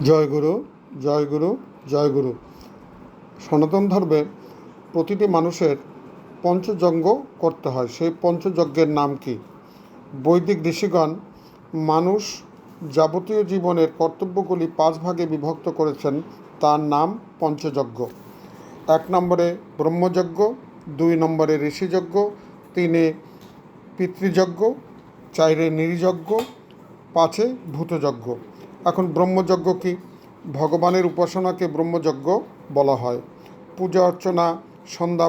জয়গুরু, জয়গুরু, জয়গুরু। সনাতন ধর্মে প্রতিটি মানুষের পঞ্চযজ্ঞ করতে হয়। সেই পঞ্চযজ্ঞের নাম কি? বৈদিক ঋষিগণ মানুষ যাবতীয় জীবনের কর্তব্যগুলি 5 ভাগে বিভক্ত করেছেন, তার নাম পঞ্চযজ্ঞ। 1 নম্বরে ব্রহ্মযজ্ঞ, 2 নম্বরে ঋষিযজ্ঞ, 3 পিতৃযজ্ঞ, 4 নৃযজ্ঞ, 5 ভূতযজ্ঞ। এখন ব্রহ্মযজ্ঞ কি? ভগবানের উপাসনাকে ব্রহ্মযজ্ঞ বলা হয়। পূজা অর্চনা, সন্ধ্যা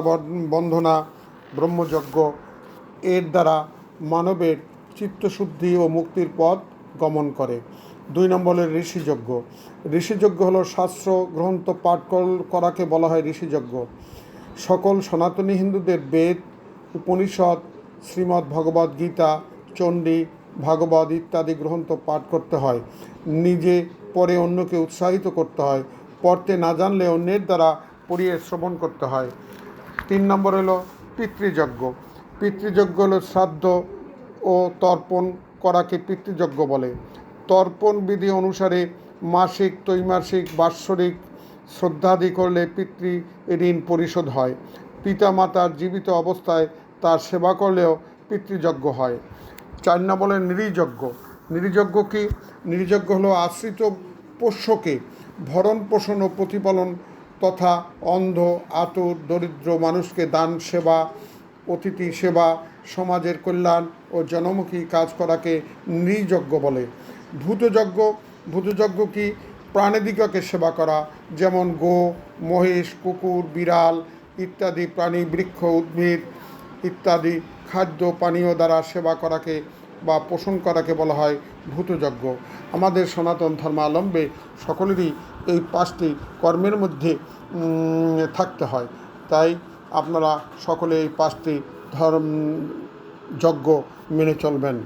বন্দনা ব্রহ্মযজ্ঞ। এর দ্বারা মানবের চিত্তশুদ্ধি ও মুক্তির পথ গমন করে। 2 নম্বরের ঋষিযজ্ঞ। ঋষিযজ্ঞ হলো শাস্ত্র গ্রন্থ পাঠ করাকে বলা হয় ঋষিযজ্ঞ। সকল সনাতনী হিন্দুদের বেদ, উপনিষদ, শ্রীমদ্ ভগবদ্ গীতা, চণ্ডী, ভাগবত ইত্যাদি গ্রন্থ পাঠ করতে হয়। নিজে পড়ে অন্যকে উৎসাহিত করতে হয়। পড়তে না জানলে অন্যের দ্বারা পড়িয়ে শ্রবণ করতে হয়। 3 নম্বর হলো পিতৃযজ্ঞ। পিতৃযজ্ঞ হলো শ্রাদ্ধ ও তর্পণ করাকে পিতৃযজ্ঞ বলে। তর্পণ বিধি অনুসারে মাসিক, ত্রৈমাসিক, বাৎসরিক শ্রদ্ধাদি করলে পিতৃ ঋণ পরিশোধ হয়। পিতামাতার জীবিত অবস্থায় তার সেবা করলেও পিতৃযজ্ঞ হয়। 4 নম্বরে নৃযজ্ঞ। নৃযজ্ঞ কি? নৃযজ্ঞ হলো আশ্রিত পোষ্যকে ভরণ পোষণ ও প্রতিপালন তথা অন্ধ, আতুর, দরিদ্র মানুষকে দান সেবা, অতিথি সেবা, সমাজের কল্যাণ ও জনমুখী কাজ করাকে নৃযজ্ঞ বলে। ভূতযজ্ঞ। ভূতযজ্ঞ কি? প্রাণীদিগকে সেবা করা, যেমন গো, মহিষ, কুকুর, বিড়াল ইত্যাদি প্রাণী, বৃক্ষ, উদ্ভিদ ইত্যাদি খাদ্য পানীয় দ্বারা সেবা করাকে বা পোষণ করাকে বলা হয় ভূতযজ্ঞ। আমাদের সনাতন ধর্মাবলম্বী সকলেরই এই 5টি কর্মের মধ্যে থাকতে হয়। তাই আপনারা সকলে এই 5টি যজ্ঞ মেনে চলবেন।